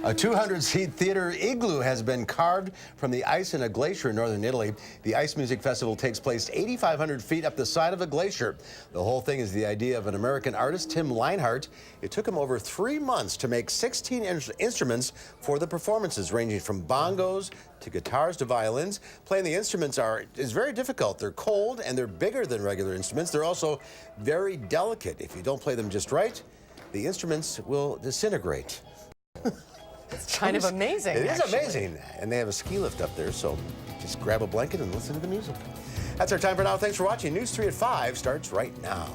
A 200-seat theater igloo has been carved from the ice in a glacier in northern Italy. The Ice Music Festival takes place 8,500 feet up the side of a glacier. The whole thing is the idea of an American artist, Tim Leinhardt. It took him over 3 months to make 16 instruments for the performances, ranging from bongos to guitars to violins. Playing the instruments is very difficult. They're cold and they're bigger than regular instruments. They're also very delicate. If you don't play them just right, the instruments will disintegrate. It's kind of amazing. It is amazing. And they have a ski lift up there, so just grab a blanket and listen to the music. That's our time for now. Thanks for watching. News 3 at 5 starts right now.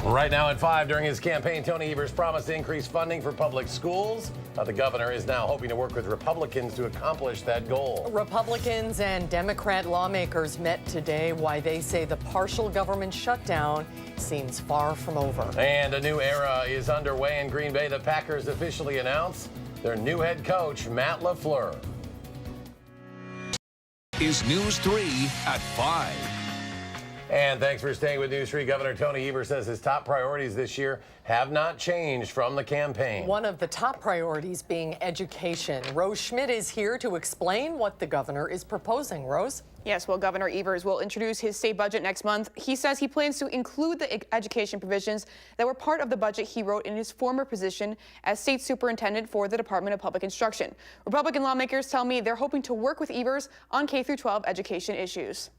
Right now at 5, during his campaign, Tony Evers promised to increase funding for public schools. The governor is now hoping to work with Republicans to accomplish that goal. Republicans and Democrat lawmakers met today. Why they say the partial government shutdown seems far from over. And a new era is underway in Green Bay. The Packers officially announced their new head coach, Matt LaFleur. Is News 3 at 5. And thanks for staying with News 3. Governor Tony Evers says his top priorities this year have not changed from the campaign. One of the top priorities being education. Rose Schmidt is here to explain what the governor is proposing. Rose? Yes, well, Governor Evers will introduce his state budget next month. He says he plans to include the education provisions that were part of the budget he wrote in his former position as state superintendent for the Department of Public Instruction. Republican lawmakers tell me they're hoping to work with Evers on K-12 education issues.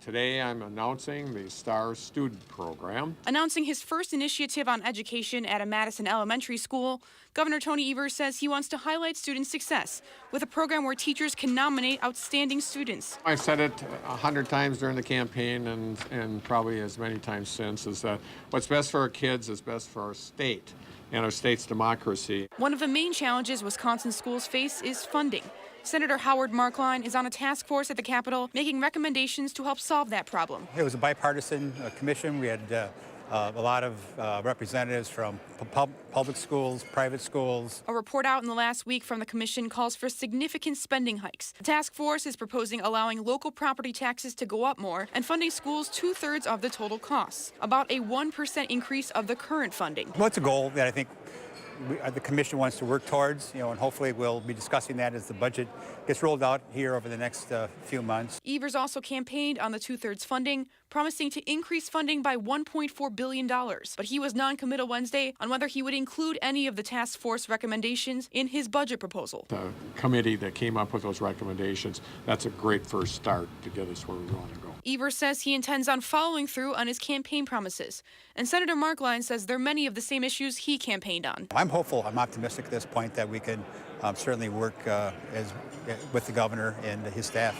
Today, I'm announcing the STAR Student Program. Announcing his first initiative on education at a Madison elementary school, Governor Tony Evers says he wants to highlight student success with a program where teachers can nominate outstanding students. I've said it 100 times during the campaign and probably as many times since, is that what's best for our kids is best for our state and our state's democracy. One of the main challenges Wisconsin schools face is funding. Senator Howard Markline is on a task force at the Capitol making recommendations to help solve that problem. It was a bipartisan commission. We had a lot of representatives from public schools, private schools. A report out in the last week from the commission calls for significant spending hikes. The task force is proposing allowing local property taxes to go up more and funding schools 2/3 of the total costs, about a 1% increase of the current funding. Well, it's a goal that I think the commission wants to work towards, and hopefully we'll be discussing that as the budget gets rolled out here over the next few months. Evers also campaigned on the 2/3 funding, promising to increase funding by $1.4 billion. But he was non-committal Wednesday on whether he would include any of the task force recommendations in his budget proposal. The committee that came up with those recommendations, that's a great first start to get us where we want to go. Evers says he intends on following through on his campaign promises. And Senator Markline says there are many of the same issues he campaigned on. I'm hopeful, I'm optimistic at this point that we can certainly work with the governor and his staff.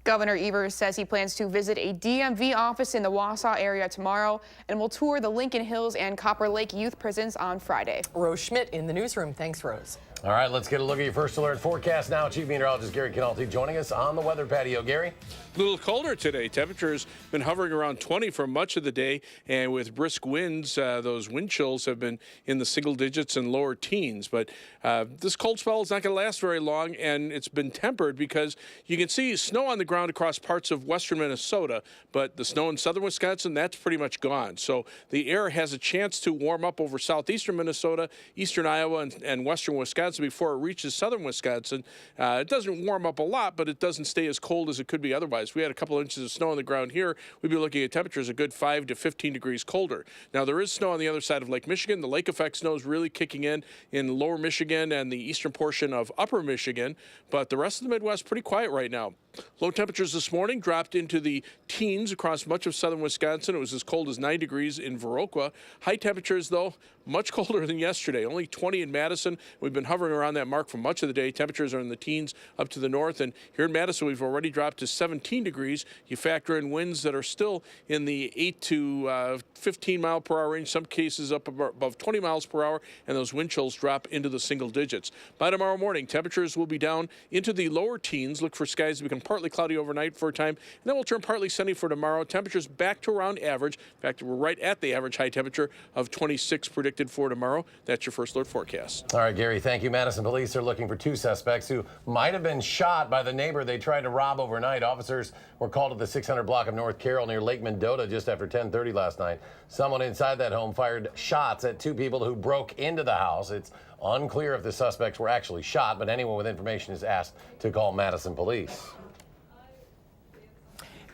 Governor Evers says he plans to visit a DMV office in the Wausau area tomorrow and will tour the Lincoln Hills and Copper Lake youth prisons on Friday. Rose Schmidt in the newsroom. Thanks, Rose. All right, let's get a look at your first alert forecast now. Chief Meteorologist Gary Canalti joining us on the weather patio. Gary? A little colder today. Temperatures been hovering around 20 for much of the day, and with brisk winds, those wind chills have been in the single digits and lower teens. But this cold spell is not going to last very long, and it's been tempered because you can see snow on the ground across parts of western Minnesota, but the snow in southern Wisconsin, that's pretty much gone. So the air has a chance to warm up over southeastern Minnesota, eastern Iowa, and western Wisconsin before it reaches southern Wisconsin. It doesn't warm up a lot, but it doesn't stay as cold as it could be otherwise. We had a couple inches of snow on the ground here. We'd be looking at temperatures a good 5 to 15 degrees colder. Now, there is snow on the other side of Lake Michigan. The lake effect snow is really kicking in lower Michigan and the eastern portion of upper Michigan, but the rest of the Midwest pretty quiet right now. Low temperatures this morning dropped into the teens across much of southern Wisconsin. It was as cold as 9 degrees in Viroqua. High temperatures, though, much colder than yesterday. Only 20 in Madison. We've been hovering around that mark for much of the day. Temperatures are in the teens up to the north. And here in Madison, we've already dropped to 17 degrees. You factor in winds that are still in the 8 to 15 mile per hour range, some cases up above 20 miles per hour, and those wind chills drop into the single digits. By tomorrow morning, temperatures will be down into the lower teens. Look for skies to become partly cloudy overnight for a time, and then we'll turn partly sunny for tomorrow. Temperatures back to around average. In fact, we're right at the average high temperature of 26 predicted for tomorrow. That's your first alert forecast. All right, Gary, thank you. Thank you. Madison police are looking for 2 suspects who might have been shot by the neighbor they tried to rob overnight. Officers were called to the 600 block of North Carroll near Lake Mendota just after 10:30 last night. Someone inside that home fired shots at 2 people who broke into the house. It's unclear if the suspects were actually shot, but anyone with information is asked to call Madison police.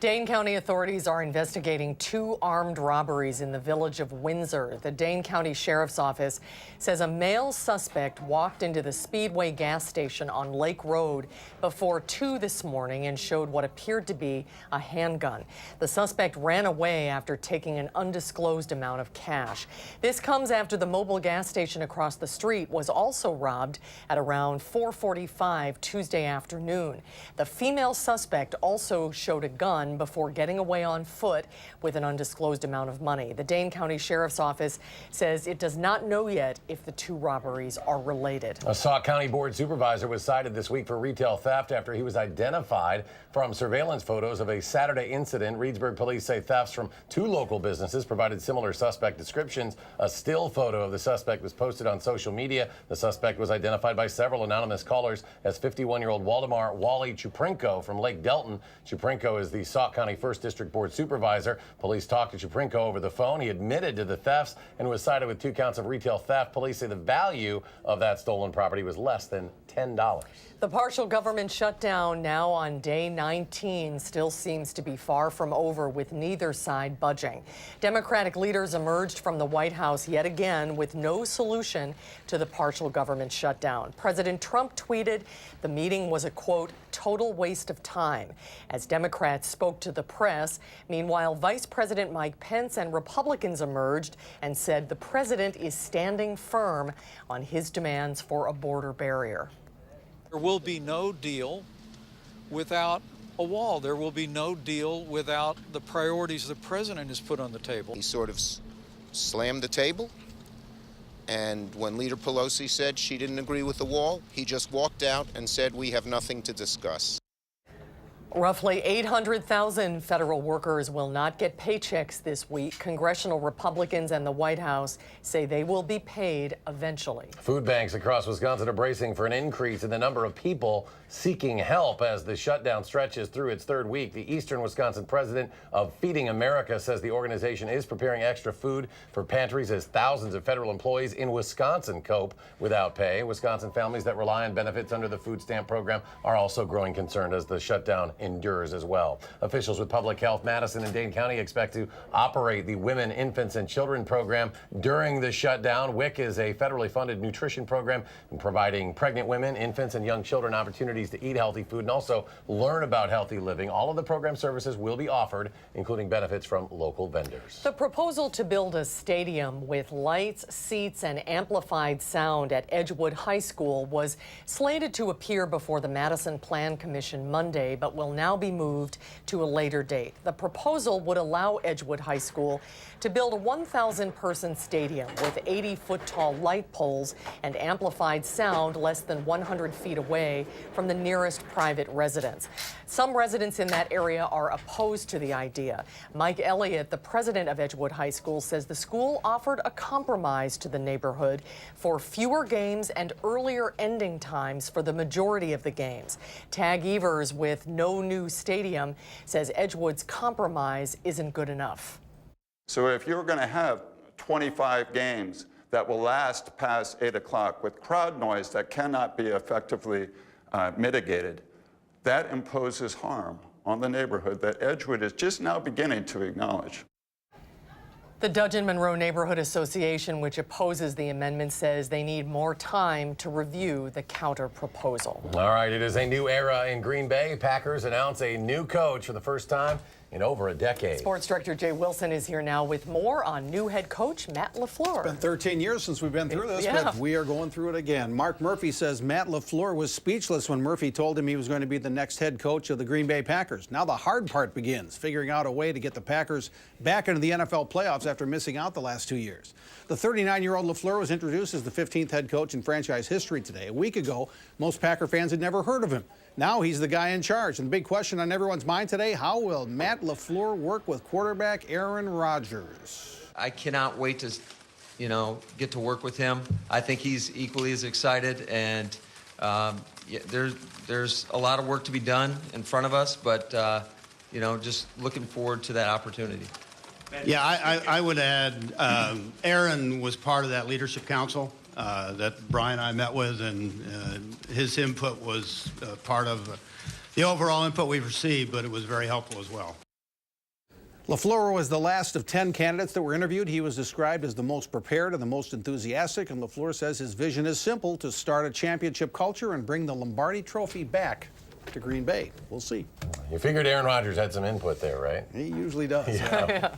Dane County authorities are investigating 2 armed robberies in the village of Windsor. The Dane County Sheriff's Office says a male suspect walked into the Speedway gas station on Lake Road before 2 this morning and showed what appeared to be a handgun. The suspect ran away after taking an undisclosed amount of cash. This comes after the mobile gas station across the street was also robbed at around 4:45 Tuesday afternoon. The female suspect also showed a gun before getting away on foot with an undisclosed amount of money. The Dane County Sheriff's Office says it does not know yet if the 2 robberies are related. A Sauk County board supervisor was cited this week for retail theft after he was identified from surveillance photos of a Saturday incident. Reedsburg police say thefts from 2 local businesses provided similar suspect descriptions. A still photo of the suspect was posted on social media. The suspect was identified by several anonymous callers as 51-year-old Waldemar Wally Chuprinko from Lake Delton. Chuprinko is the Sauk County 1st District Board Supervisor. Police talked to Chuprinko over the phone. He admitted to the thefts and was cited with 2 counts of retail theft. Police say the value of that stolen property was less than $10. The partial government shutdown now on day 19 still seems to be far from over, with neither side budging. Democratic leaders emerged from the White House yet again with no solution to the partial government shutdown. President Trump tweeted the meeting was a, quote, total waste of time, as Democrats spoke to the press. Meanwhile, Vice President Mike Pence and Republicans emerged and said the president is standing firm on his demands for a border barrier. There will be no deal without a wall. There will be no deal without the priorities the president has put on the table. He sort of slammed the table, and when Leader Pelosi said she didn't agree with the wall, he just walked out and said, we have nothing to discuss. Roughly 800,000 federal workers will not get paychecks this week. Congressional Republicans and the White House say they will be paid eventually. Food banks across Wisconsin are bracing for an increase in the number of people seeking help as the shutdown stretches through its 3rd week. The Eastern Wisconsin president of Feeding America says the organization is preparing extra food for pantries as thousands of federal employees in Wisconsin cope without pay. Wisconsin families that rely on benefits under the food stamp program are also growing concerned as the shutdown endures as well. Officials with Public Health Madison and Dane County expect to operate the Women, Infants, and Children program during the shutdown. WIC is a federally funded nutrition program providing pregnant women, infants, and young children opportunities to eat healthy food and also learn about healthy living. All of the program services will be offered, including benefits from local vendors. The proposal to build a stadium with lights, seats, and amplified sound at Edgewood High School was slated to appear before the Madison Plan Commission Monday, but will now be moved to a later date. The proposal would allow Edgewood High School to build a 1,000-person stadium with 80-foot-tall light poles and amplified sound less than 100 feet away from the nearest private residence. Some residents in that area are opposed to the idea. Mike Elliott, the president of Edgewood High School, says the school offered a compromise to the neighborhood for fewer games and earlier ending times for the majority of the games. Tag Evers, with no new stadium, says Edgewood's compromise isn't good enough. So if you're going to have 25 games that will last past 8 o'clock with crowd noise that cannot be effectively mitigated, that imposes harm on the neighborhood that Edgewood is just now beginning to acknowledge. The Dudgeon Monroe Neighborhood Association, which opposes the amendment, says they need more time to review the counter proposal. All right, it is a new era in Green Bay. Packers announce a new coach for the first time in over a decade. Sports Director Jay Wilson is here now with more on new head coach Matt LaFleur. It's been 13 years since we've been through this, but we are going through it again. Mark Murphy says Matt LaFleur was speechless when Murphy told him he was going to be the next head coach of the Green Bay Packers. Now the hard part begins, figuring out a way to get the Packers back into the NFL playoffs after missing out the last 2 years. The 39-year-old LaFleur was introduced as the 15th head coach in franchise history today. A week ago, most Packer fans had never heard of him. Now he's the guy in charge. And the big question on everyone's mind today, how will Matt LaFleur work with quarterback Aaron Rodgers? I cannot wait to you know, get to work with him. I think he's equally as excited, and yeah, there's a lot of work to be done in front of us, but you know, just looking forward to that opportunity. Yeah, I would add, Aaron was part of that leadership council that Brian and I met with, and his input was part of the overall input we've received, but it was very helpful as well. LaFleur was the last of 10 candidates that were interviewed. He was described as the most prepared and the most enthusiastic, and LaFleur says his vision is simple: to start a championship culture and bring the Lombardi Trophy back to Green Bay. We'll see. You figured Aaron Rodgers had some input there, right? He usually does. Yeah.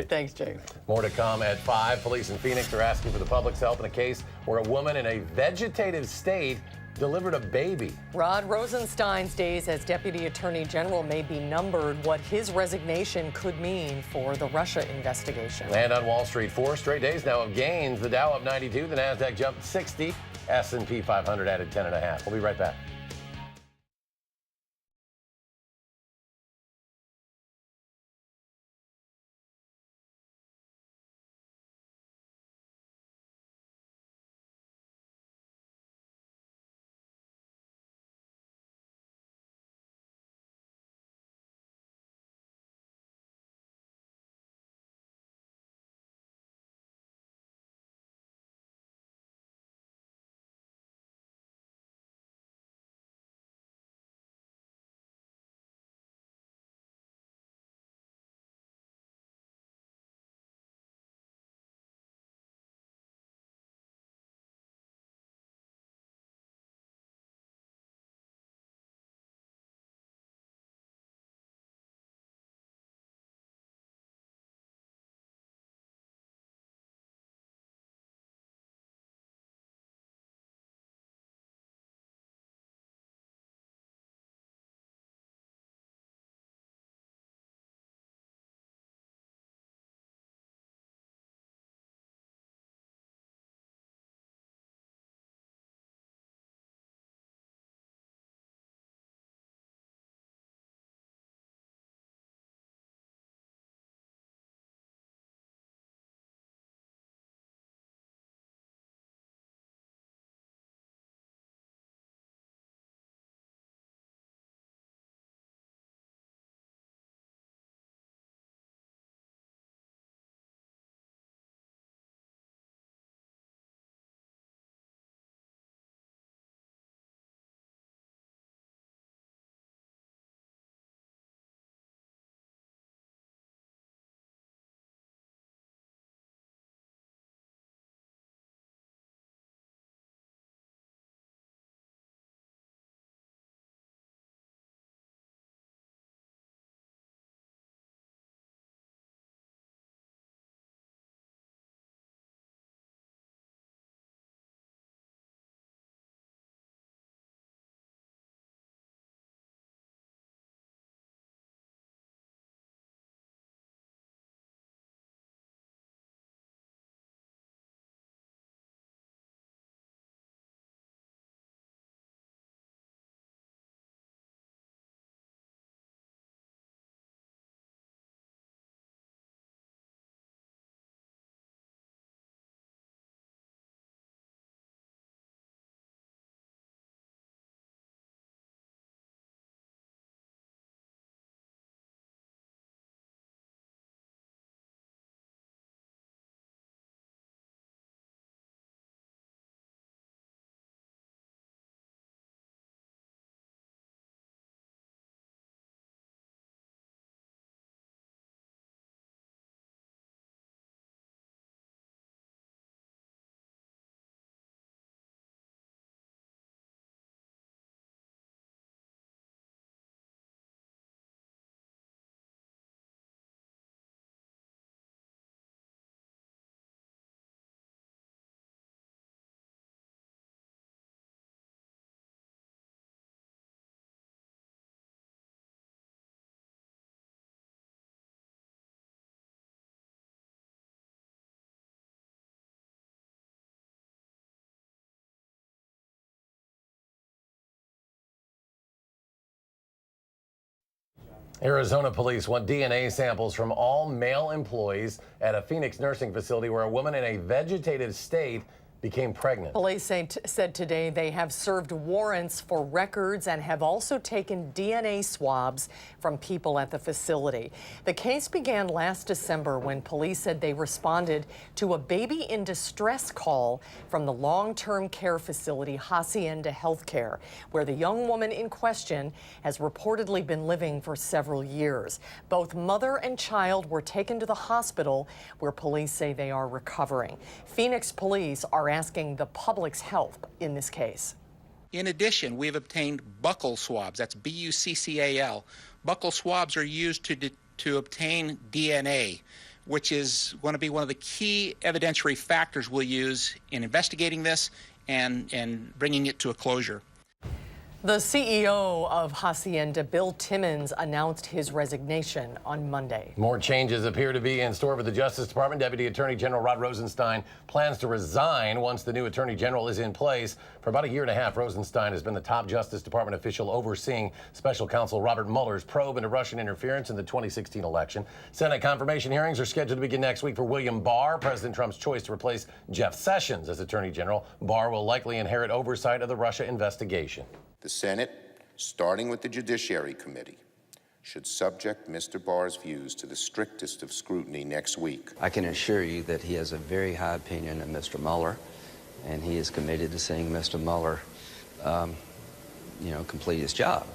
Thanks, Jake. More to come at 5. Police in Phoenix are asking for the public's help in a case where a woman in a vegetative state delivered a baby. Rod Rosenstein's days as Deputy Attorney General may be numbered. What his resignation could mean for the Russia investigation. And on Wall Street, 4 straight days now of gains. The Dow up 92, the Nasdaq jumped 60, S&P 500 added 10.5. We'll be right back. Arizona police want DNA samples from all male employees at a Phoenix nursing facility where a woman in a vegetative state became pregnant. Police said today they have served warrants for records and have also taken DNA swabs from people at the facility. The case began last December when police said they responded to a baby in distress call from the long-term care facility Hacienda Healthcare, where the young woman in question has reportedly been living for several years. Both mother and child were taken to the hospital where police say they are recovering. Phoenix police are asking the public's help in this case. In addition, we have obtained buccal swabs. That's B-U-C-C-A-L. Buccal swabs are used to obtain DNA, which is going to be one of the key evidentiary factors we'll use in investigating this and bringing it to a closure. The CEO of Hacienda, Bill Timmons, announced his resignation on Monday. More changes appear to be in store for the Justice Department. Deputy Attorney General Rod Rosenstein plans to resign once the new Attorney General is in place. For about a year and a half, Rosenstein has been the top Justice Department official overseeing Special Counsel Robert Mueller's probe into Russian interference in the 2016 election. Senate confirmation hearings are scheduled to begin next week for William Barr, President Trump's choice to replace Jeff Sessions as Attorney General. Barr will likely inherit oversight of the Russia investigation. The Senate, starting with the Judiciary Committee, should subject Mr. Barr's views to the strictest of scrutiny next week. I can assure you that he has a very high opinion of Mr. Mueller, and he is committed to seeing Mr. Mueller, complete his job.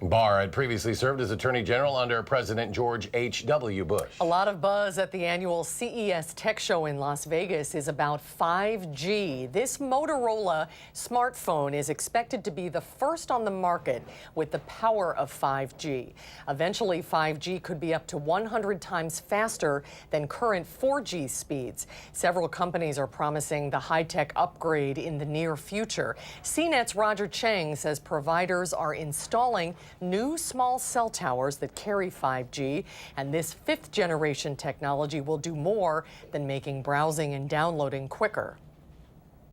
Barr had previously served as Attorney General under President George H.W. Bush. A lot of buzz at the annual CES Tech Show in Las Vegas is about 5G. This Motorola smartphone is expected to be the first on the market with the power of 5G. Eventually, 5G could be up to 100 times faster than current 4G speeds. Several companies are promising the high-tech upgrade in the near future. CNET's Roger Cheng says providers are installing new small cell towers that carry 5G, and this fifth-generation technology will do more than making browsing and downloading quicker.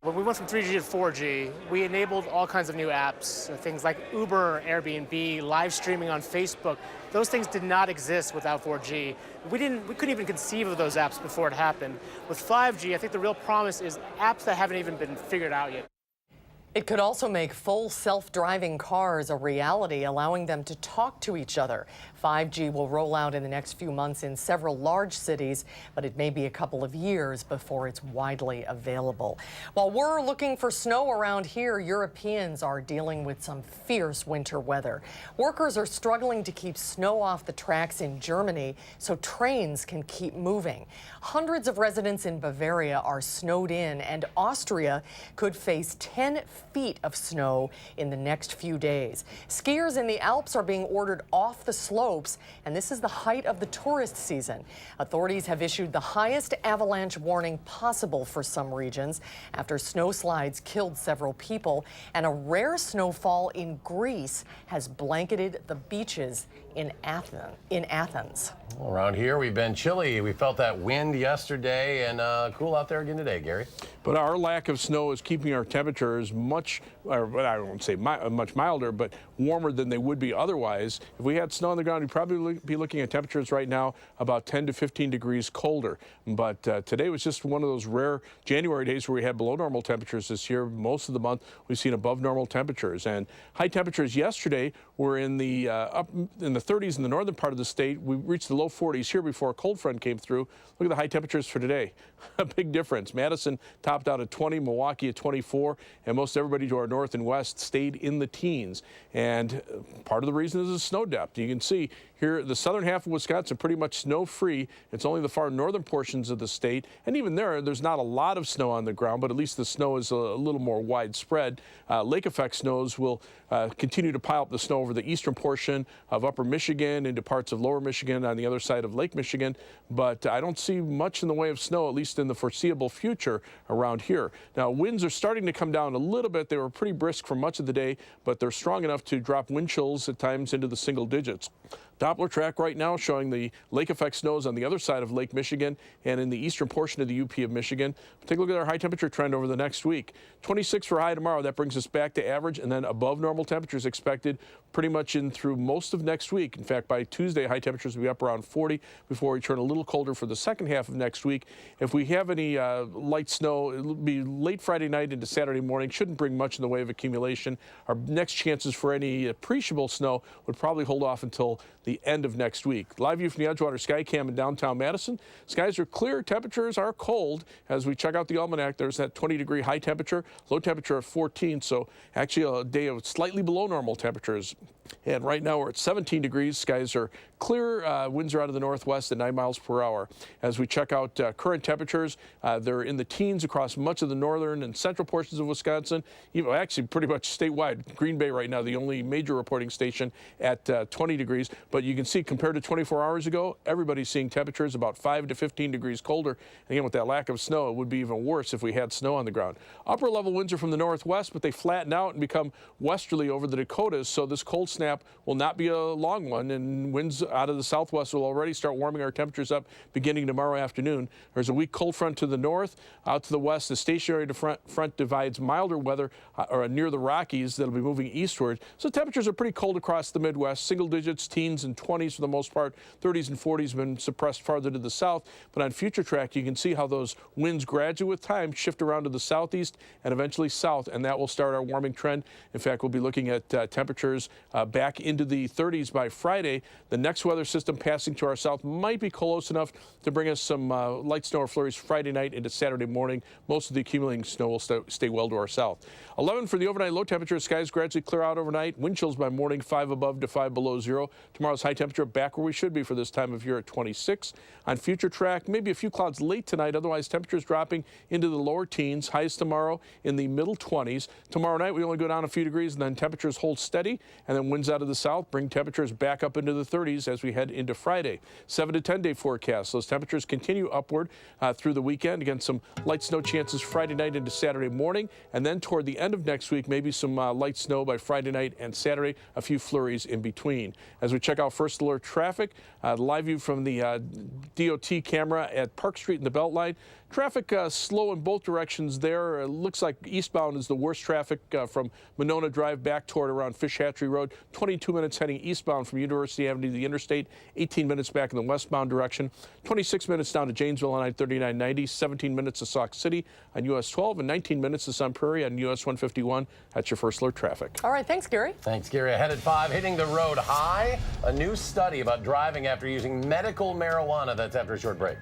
When we went from 3G to 4G, we enabled all kinds of new apps, things like Uber, Airbnb, live streaming on Facebook. Those things did not exist without 4G. We couldn't even conceive of those apps before it happened. With 5G, I think the real promise is apps that haven't even been figured out yet. It could also make full self-driving cars a reality, allowing them to talk to each other. 5G will roll out in the next few months in several large cities, but it may be a couple of years before it's widely available. While we're looking for snow around here, Europeans are dealing with some fierce winter weather. Workers are struggling to keep snow off the tracks in Germany so trains can keep moving. Hundreds of residents in Bavaria are snowed in, and Austria could face 10 feet of snow in the next few days. Skiers in the Alps are being ordered off the slopes, and this is the height of the tourist season. Authorities have issued the highest avalanche warning possible for some regions after snowslides killed several people, and a rare snowfall in Greece has blanketed the beaches in Athens. Around here, we've been chilly. We felt that wind yesterday, and cool out there again today, Gary. But our lack of snow is keeping our temperatures much, or I won't say much milder, but warmer than they would be otherwise. If we had snow on the ground, we'd probably be looking at temperatures right now about 10 to 15 degrees colder. But today was just one of those rare January days where we had below normal temperatures this year. Most of the month, we've seen above normal temperatures. And high temperatures yesterday were in the up in the 30s in the northern part of the state. We reached the low 40s here before a cold front came through. Look at the high temperatures for today. A big difference. Madison topped out at 20, Milwaukee at 24, and most everybody to our north and west stayed in the teens. And part of the reason is the snow depth. You can see here the southern half of Wisconsin pretty much snow-free. It's only the far northern portions of the state, and even there's not a lot of snow on the ground, but at least the snow is a little more widespread. Lake effect snows will continue to pile up the snow over the eastern portion of upper Michigan into parts of lower Michigan on the other side of Lake Michigan, but I don't see much in the way of snow, at least in the foreseeable future around here. Now, winds are starting to come down a little bit. They were pretty brisk for much of the day, but they're strong enough to drop wind chills at times into the single digits. Doppler track right now showing the lake effect snows on the other side of Lake Michigan and in the eastern portion of the UP of Michigan. Take a look at our high temperature trend over the next week. 26 for high tomorrow. That brings us back to average, and then above normal temperatures expected pretty much in through most of next week. In fact, by Tuesday, high temperatures will be up around 40 before we turn a little colder for the second half of next week. If we have any light snow, it'll be late Friday night into Saturday morning. Shouldn't bring much in the way of accumulation. Our next chances for any appreciable snow would probably hold off until the end of next week. Live view from the Edgewater Sky Cam in downtown Madison. Skies are clear, temperatures are cold. As we check out the almanac, there's that 20-degree high temperature, low temperature of 14, so actually a day of slightly below normal temperatures. And right now we're at 17 degrees. Skies are clear. Winds are out of the northwest at 9 miles per hour. As we check out current temperatures, they're in the teens across much of the northern and central portions of Wisconsin, even actually pretty much statewide. Green Bay right now, the only major reporting station at 20 degrees. But you can see compared to 24 hours ago, everybody's seeing temperatures about 5 to 15 degrees colder. And again, with that lack of snow, it would be even worse if we had snow on the ground. Upper level winds are from the northwest, but they flatten out and become westerly over the Dakotas. So this cold snap will not be a long one, and winds out of the southwest will already start warming our temperatures up beginning tomorrow afternoon. There's a weak cold front to the north. Out to the west, the stationary front divides milder weather near the Rockies that'll be moving eastward. So temperatures are pretty cold across the Midwest, single digits, teens and 20s for the most part. 30s and 40s have been suppressed farther to the south. But on future track, you can see how those winds gradually with time shift around to the southeast and eventually south, and that will start our warming trend. In fact, we'll be looking at temperatures back into the 30s by Friday. The next weather system passing to our south might be close enough to bring us some light snow or flurries Friday night into Saturday morning. Most of the accumulating snow will stay well to our south. 11 for the overnight low temperature. Skies gradually clear out overnight. Wind chills by morning 5 above to 5 below zero. Tomorrow's high temperature back where we should be for this time of year at 26. On future track, maybe a few clouds late tonight. Otherwise, temperatures dropping into the lower teens. Highs tomorrow in the middle 20s. Tomorrow night, we only go down a few degrees, and then temperatures hold steady. And then winds out of the south bring temperatures back up into the 30s as we head into Friday. 7 to 10 day forecast. Those temperatures continue upward through the weekend. Again, some light snow chances Friday night into Saturday morning. And then toward the end of next week, maybe some light snow by Friday night and Saturday, a few flurries in between. As we check out first alert traffic, live view from the DOT camera at Park Street in the Beltline. Traffic slow in both directions there. It looks like eastbound is the worst traffic from Monona Drive back toward around Fish Hatchery Road. 22 minutes heading eastbound from University Avenue to the interstate. 18 minutes back in the westbound direction. 26 minutes down to Janesville on I-3990. 17 minutes to Sauk City on US 12 and 19 minutes to Sun Prairie on US 151. That's your first alert traffic. All right, thanks, Gary. Thanks, Gary. Ahead at 5, hitting the road high. A new study about driving after using medical marijuana. That's after a short break.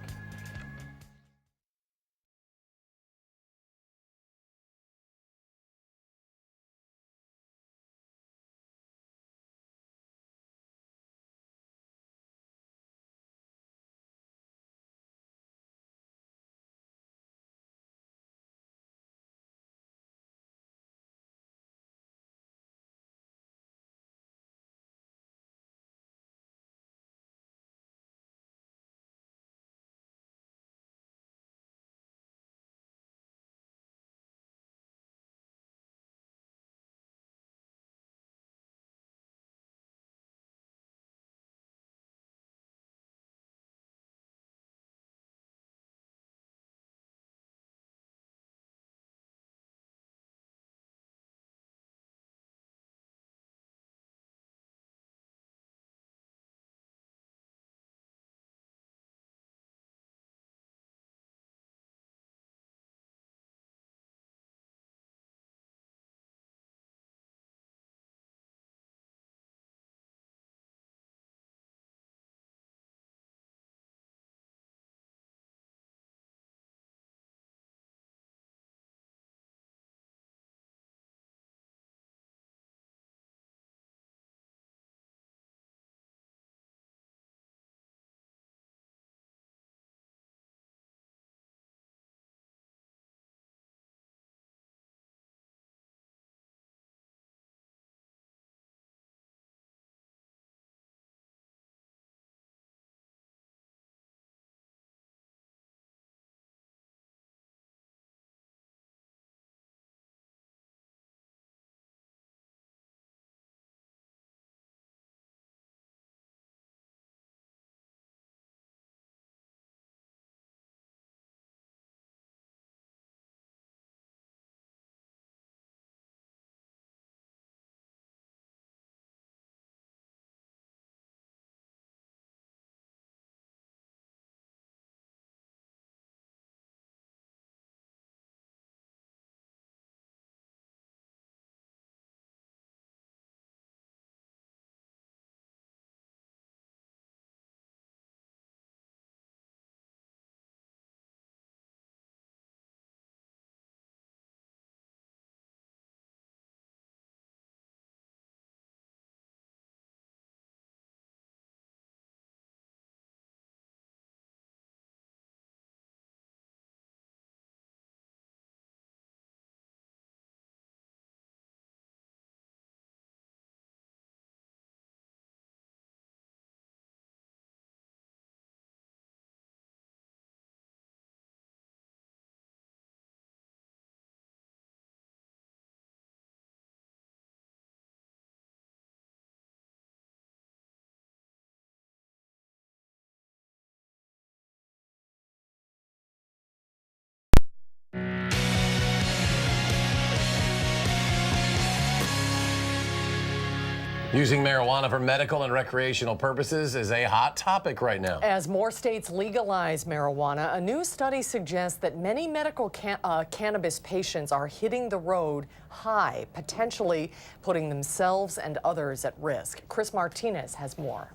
Using marijuana for medical and recreational purposes is a hot topic right now. As more states legalize marijuana, a new study suggests that many medical cannabis patients are hitting the road high, potentially putting themselves and others at risk. Chris Martinez has more.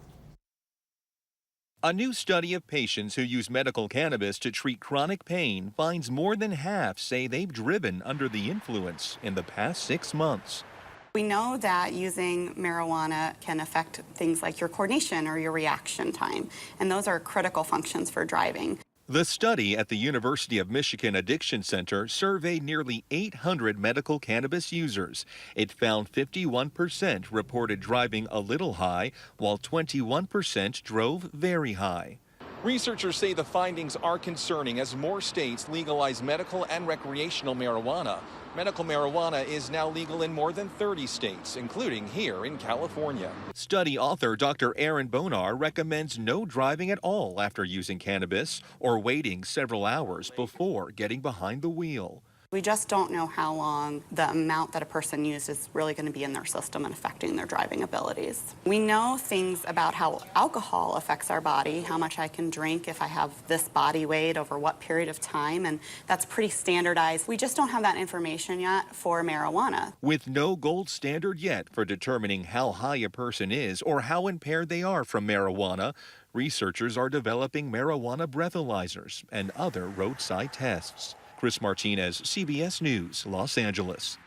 A new study of patients who use medical cannabis to treat chronic pain finds more than half say they've driven under the influence in the past 6 months. We know that using marijuana can affect things like your coordination or your reaction time, and those are critical functions for driving. The study at the University of Michigan Addiction Center surveyed nearly 800 medical cannabis users. It found 51% reported driving a little high, while 21% drove very high. Researchers say the findings are concerning as more states legalize medical and recreational marijuana. Medical marijuana is now legal in more than 30 states, including here in California. Study author Dr. Aaron Bonar recommends no driving at all after using cannabis or waiting several hours before getting behind the wheel. We just don't know how long the amount that a person used is really going to be in their system and affecting their driving abilities. We know things about how alcohol affects our body, how much I can drink if I have this body weight over what period of time, and that's pretty standardized. We just don't have that information yet for marijuana. With no gold standard yet for determining how high a person is or how impaired they are from marijuana, researchers are developing marijuana breathalyzers and other roadside tests. Chris Martinez, CBS News, Los Angeles.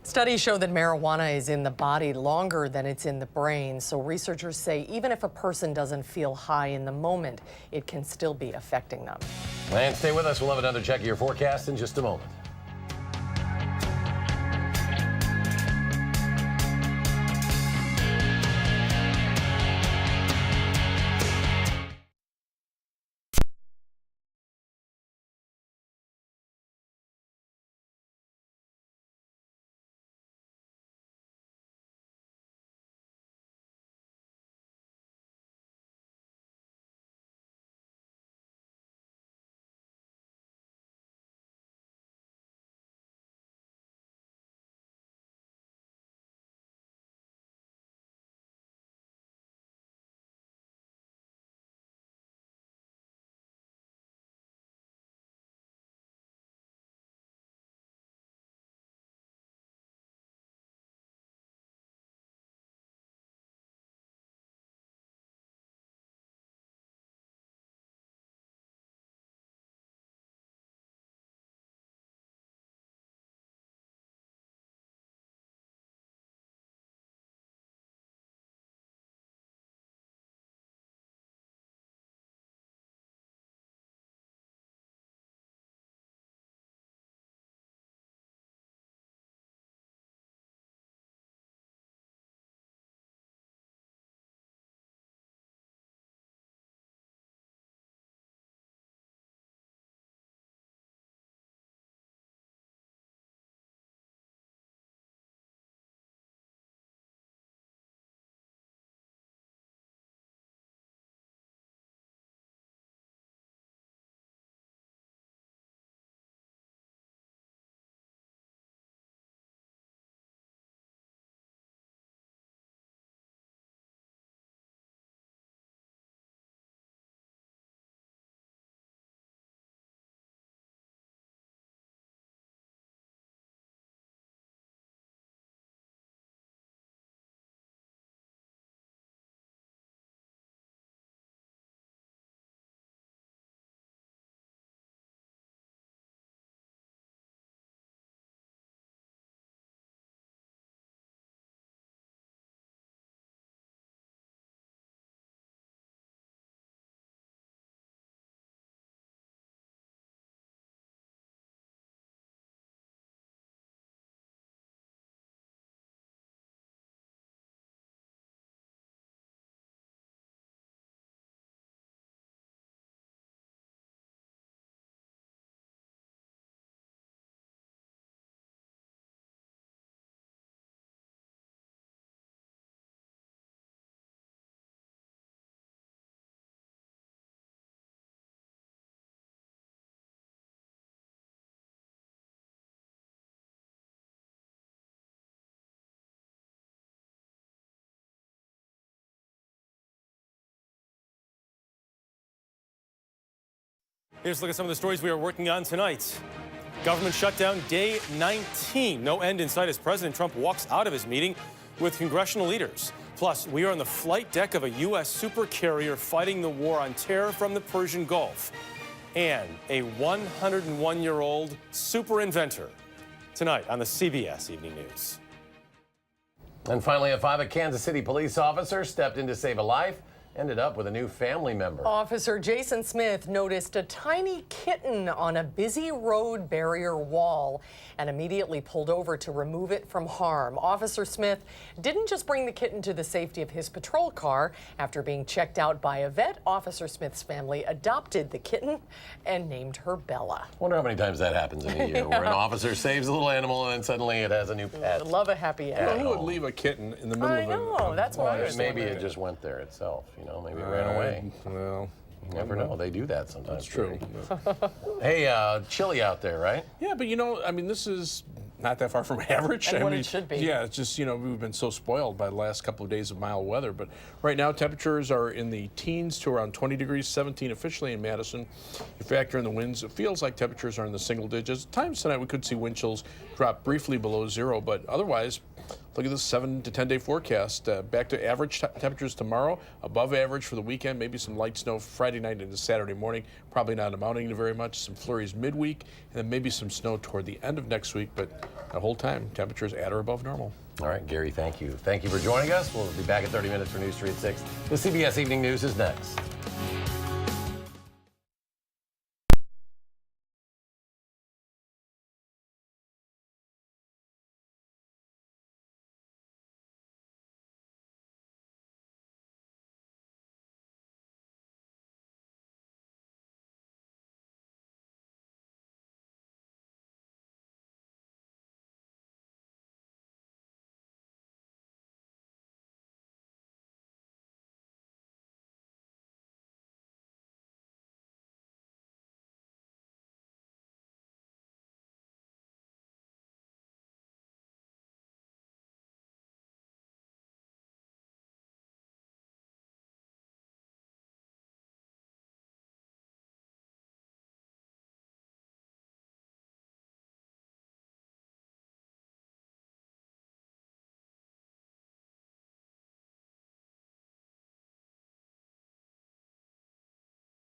Studies show that marijuana is in the body longer than it's in the brain, so researchers say even if a person doesn't feel high in the moment, it can still be affecting them. And stay with us. We'll have another check of your forecast in just a moment. Here's a look at some of the stories we are working on tonight. Government shutdown day 19. No end in sight as President Trump walks out of his meeting with congressional leaders. Plus, we are on the flight deck of a U.S. supercarrier fighting the war on terror from the Persian Gulf. And a 101-year-old super inventor. Tonight on the CBS Evening News. And finally, at 5, a Kansas City police officer stepped in to save a life, ended up with a new family member. Officer Jason Smith noticed a tiny kitten on a busy road barrier wall and immediately pulled over to remove it from harm. Officer Smith didn't just bring the kitten to the safety of his patrol car. After being checked out by a vet, Officer Smith's family adopted the kitten and named her Bella. I wonder how many times that happens in a year, where an officer saves a little animal and then suddenly it has a new pet. I love a happy ending. Who would leave a kitten in the middle I know, that's what I was Maybe wondering. it just went there itself, you know, maybe it ran away. Well, you never know. They do that sometimes. That's true. Hey, chilly out there, right? Yeah, but you know, I mean, this is not that far from average. And I what mean, it should be. Yeah, it's just, you know, we've been so spoiled by the last couple of days of mild weather. But right now, temperatures are in the teens to around 20 degrees, 17 officially in Madison. You factor in the winds, it feels like temperatures are in the single digits. At times tonight, we could see wind chills drop briefly below zero, but otherwise, look at this 7 to 10 day forecast. Back to average temperatures tomorrow, above average for the weekend, maybe some light snow Friday night into Saturday morning, probably not amounting to very much, some flurries midweek, and then maybe some snow toward the end of next week, but the whole time, temperatures at or above normal. All right, Gary, thank you. Thank you for joining us. We'll be back in 30 minutes for News 3 at 6. The CBS Evening News is next.